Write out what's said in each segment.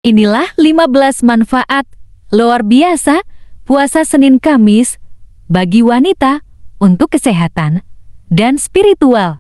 Inilah 15 manfaat luar biasa puasa Senin Kamis bagi wanita untuk kesehatan dan spiritual.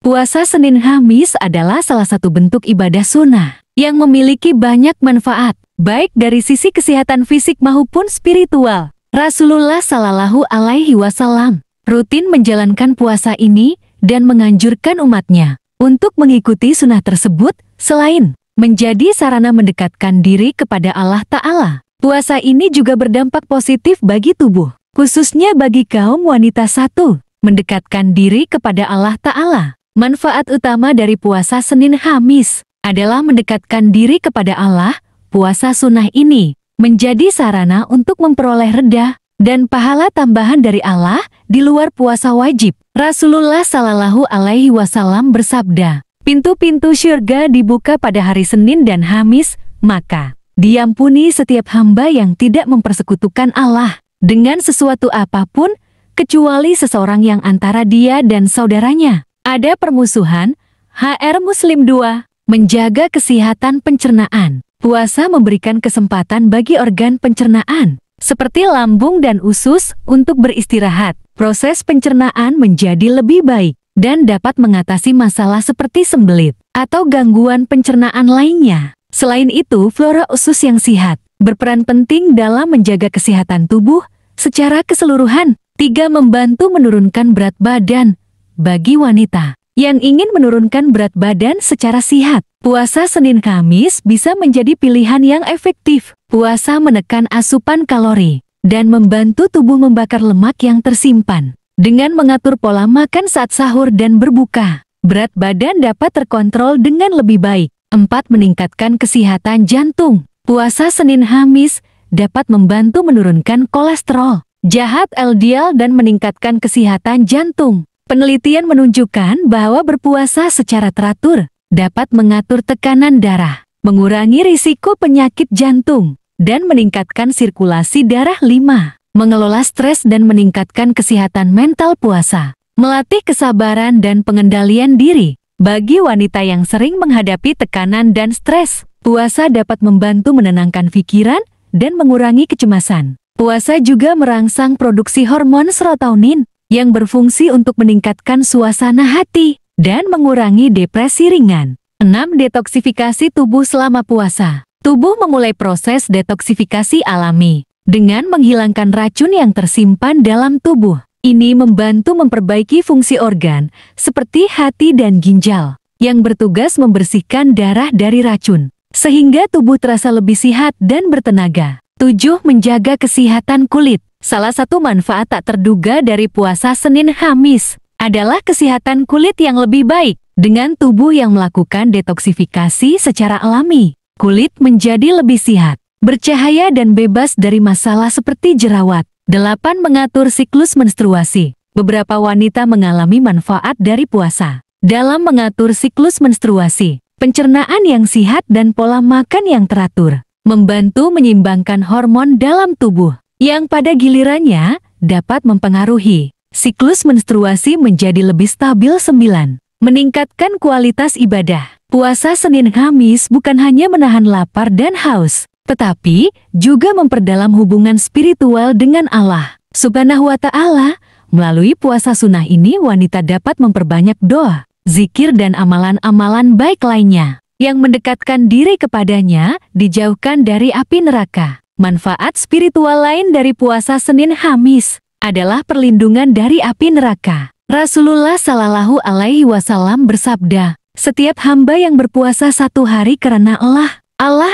Puasa Senin Kamis adalah salah satu bentuk ibadah sunnah yang memiliki banyak manfaat, baik dari sisi kesehatan fisik maupun spiritual. Rasulullah Shallallahu Alaihi Wasallam rutin menjalankan puasa ini dan menganjurkan umatnya untuk mengikuti sunnah tersebut selain menjadi sarana mendekatkan diri kepada Allah Ta'ala. Puasa ini juga berdampak positif bagi tubuh, khususnya bagi kaum wanita. 1. Mendekatkan diri kepada Allah Ta'ala. Manfaat utama dari puasa Senin Kamis adalah mendekatkan diri kepada Allah. Puasa sunnah ini menjadi sarana untuk memperoleh reda dan pahala tambahan dari Allah di luar puasa wajib. Rasulullah Shallallahu Alaihi Wasallam bersabda, pintu-pintu syurga dibuka pada hari Senin dan Kamis, maka diampuni setiap hamba yang tidak mempersekutukan Allah dengan sesuatu apapun, kecuali seseorang yang antara dia dan saudaranya ada permusuhan. HR Muslim 2. Menjaga kesehatan pencernaan. Puasa memberikan kesempatan bagi organ pencernaan, seperti lambung dan usus, untuk beristirahat. Proses pencernaan menjadi lebih baik dan dapat mengatasi masalah seperti sembelit atau gangguan pencernaan lainnya. Selain itu, flora usus yang sehat berperan penting dalam menjaga kesehatan tubuh secara keseluruhan. 3. Membantu menurunkan berat badan. Bagi wanita yang ingin menurunkan berat badan secara sehat, puasa Senin Kamis bisa menjadi pilihan yang efektif. Puasa menekan asupan kalori dan membantu tubuh membakar lemak yang tersimpan. Dengan mengatur pola makan saat sahur dan berbuka, berat badan dapat terkontrol dengan lebih baik. 4. Meningkatkan kesehatan jantung. Puasa Senin Kamis dapat membantu menurunkan kolesterol jahat LDL dan meningkatkan kesehatan jantung. Penelitian menunjukkan bahwa berpuasa secara teratur dapat mengatur tekanan darah, mengurangi risiko penyakit jantung, dan meningkatkan sirkulasi darah. 5. Mengelola stres dan meningkatkan kesehatan mental. Puasa melatih kesabaran dan pengendalian diri. Bagi wanita yang sering menghadapi tekanan dan stres, puasa dapat membantu menenangkan pikiran dan mengurangi kecemasan. Puasa juga merangsang produksi hormon serotonin yang berfungsi untuk meningkatkan suasana hati dan mengurangi depresi ringan. 6. Detoksifikasi tubuh selama puasa. Tubuh memulai proses detoksifikasi alami dengan menghilangkan racun yang tersimpan dalam tubuh. Ini membantu memperbaiki fungsi organ seperti hati dan ginjal yang bertugas membersihkan darah dari racun, sehingga tubuh terasa lebih sehat dan bertenaga. 7. Menjaga kesehatan kulit. Salah satu manfaat tak terduga dari puasa Senin Kamis adalah kesehatan kulit yang lebih baik. Dengan tubuh yang melakukan detoksifikasi secara alami, kulit menjadi lebih sehat, bercahaya dan bebas dari masalah seperti jerawat. 8. Mengatur siklus menstruasi. Beberapa wanita mengalami manfaat dari puasa dalam mengatur siklus menstruasi. Pencernaan yang sehat dan pola makan yang teratur membantu menyeimbangkan hormon dalam tubuh yang pada gilirannya dapat mempengaruhi siklus menstruasi menjadi lebih stabil. 9. Meningkatkan kualitas ibadah. Puasa Senin Kamis bukan hanya menahan lapar dan haus, tetapi juga memperdalam hubungan spiritual dengan Allah Subhanahu wa Ta'ala. Melalui puasa sunnah ini, wanita dapat memperbanyak doa, zikir dan amalan-amalan baik lainnya yang mendekatkan diri kepadanya, dijauhkan dari api neraka. Manfaat spiritual lain dari puasa Senin Kamis adalah perlindungan dari api neraka. Rasulullah Shallallahu Alaihi Wasallam bersabda, setiap hamba yang berpuasa 1 hari karena Allah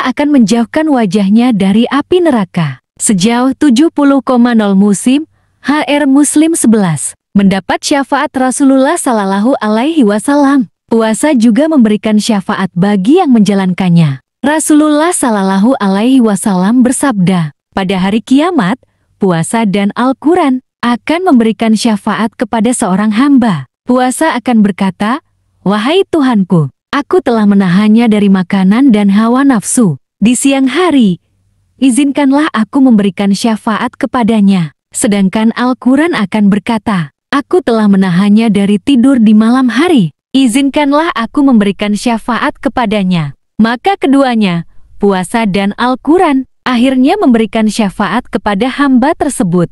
akan menjauhkan wajahnya dari api neraka sejauh 70,0 musim. HR Muslim 11. Mendapat syafaat Rasulullah Shallallahu Alaihi Wasallam. Puasa juga memberikan syafaat bagi yang menjalankannya. Rasulullah Shallallahu Alaihi Wasallam bersabda, pada hari kiamat, puasa dan Al-Quran akan memberikan syafaat kepada seorang hamba. Puasa akan berkata, wahai Tuhanku, aku telah menahannya dari makanan dan hawa nafsu. Di siang hari, izinkanlah aku memberikan syafaat kepadanya. Sedangkan Al-Quran akan berkata, aku telah menahannya dari tidur di malam hari. Izinkanlah aku memberikan syafaat kepadanya. Maka keduanya puasa dan Al-Quran akhirnya memberikan syafaat kepada hamba tersebut.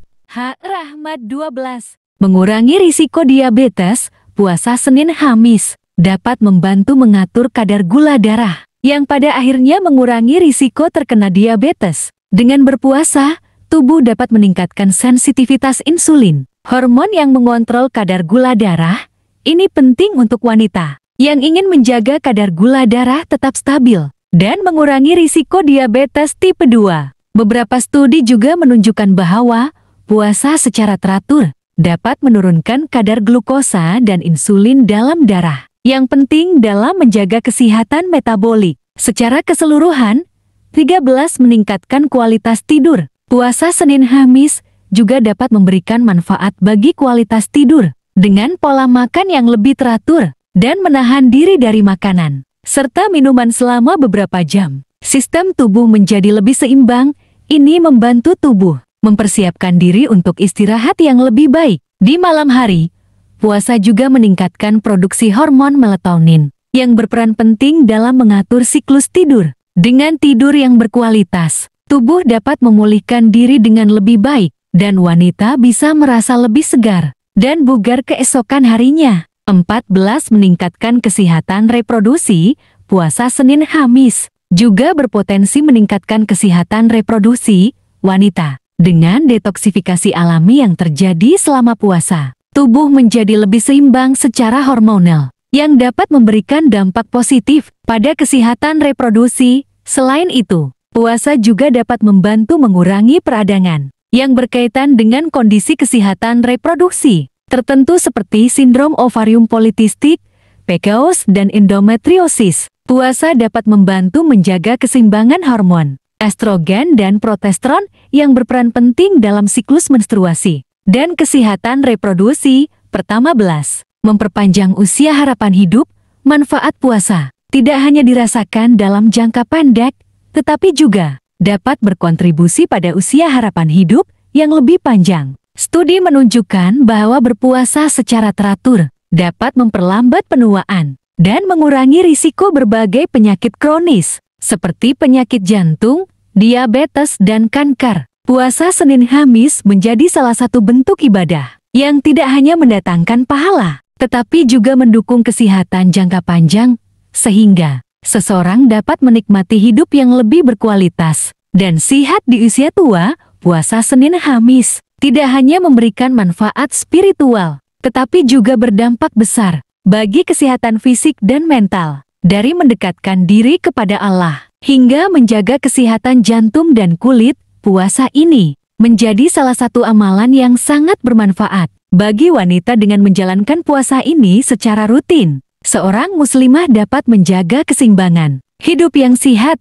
Rahmat 12. Mengurangi risiko diabetes, puasa Senin Kamis dapat membantu mengatur kadar gula darah, yang pada akhirnya mengurangi risiko terkena diabetes. Dengan berpuasa, tubuh dapat meningkatkan sensitivitas insulin, hormon yang mengontrol kadar gula darah. Ini penting untuk wanita yang ingin menjaga kadar gula darah tetap stabil dan mengurangi risiko diabetes tipe 2. Beberapa studi juga menunjukkan bahwa puasa secara teratur dapat menurunkan kadar glukosa dan insulin dalam darah, yang penting dalam menjaga kesehatan metabolik. Secara keseluruhan, 13. Meningkatkan kualitas tidur. Puasa Senin Kamis juga dapat memberikan manfaat bagi kualitas tidur dengan pola makan yang lebih teratur dan menahan diri dari makanan serta minuman selama beberapa jam. Sistem tubuh menjadi lebih seimbang. Ini membantu tubuh mempersiapkan diri untuk istirahat yang lebih baik. Di malam hari, puasa juga meningkatkan produksi hormon melatonin yang berperan penting dalam mengatur siklus tidur. Dengan tidur yang berkualitas, tubuh dapat memulihkan diri dengan lebih baik dan wanita bisa merasa lebih segar dan bugar keesokan harinya. 14. Meningkatkan kesehatan reproduksi. Puasa Senin Kamis juga berpotensi meningkatkan kesehatan reproduksi wanita. Dengan detoksifikasi alami yang terjadi selama puasa, tubuh menjadi lebih seimbang secara hormonal, yang dapat memberikan dampak positif pada kesehatan reproduksi. Selain itu, puasa juga dapat membantu mengurangi peradangan yang berkaitan dengan kondisi kesehatan reproduksi tertentu seperti sindrom ovarium politistik, PCOS, dan endometriosis. Puasa dapat membantu menjaga keseimbangan hormon estrogen dan progesteron yang berperan penting dalam siklus menstruasi dan kesehatan reproduksi. Pertama belas, memperpanjang usia harapan hidup. Manfaat puasa tidak hanya dirasakan dalam jangka pendek, tetapi juga dapat berkontribusi pada usia harapan hidup yang lebih panjang. Studi menunjukkan bahwa berpuasa secara teratur dapat memperlambat penuaan dan mengurangi risiko berbagai penyakit kronis seperti penyakit jantung, diabetes, dan kanker. Puasa Senin Kamis menjadi salah satu bentuk ibadah yang tidak hanya mendatangkan pahala, tetapi juga mendukung kesehatan jangka panjang, sehingga seseorang dapat menikmati hidup yang lebih berkualitas dan sehat di usia tua. Puasa Senin Kamis tidak hanya memberikan manfaat spiritual, tetapi juga berdampak besar bagi kesehatan fisik dan mental, dari mendekatkan diri kepada Allah hingga menjaga kesehatan jantung dan kulit. Puasa ini menjadi salah satu amalan yang sangat bermanfaat bagi wanita. Dengan menjalankan puasa ini secara rutin, seorang muslimah dapat menjaga keseimbangan hidup yang sehat,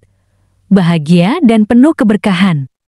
bahagia, dan penuh keberkahan.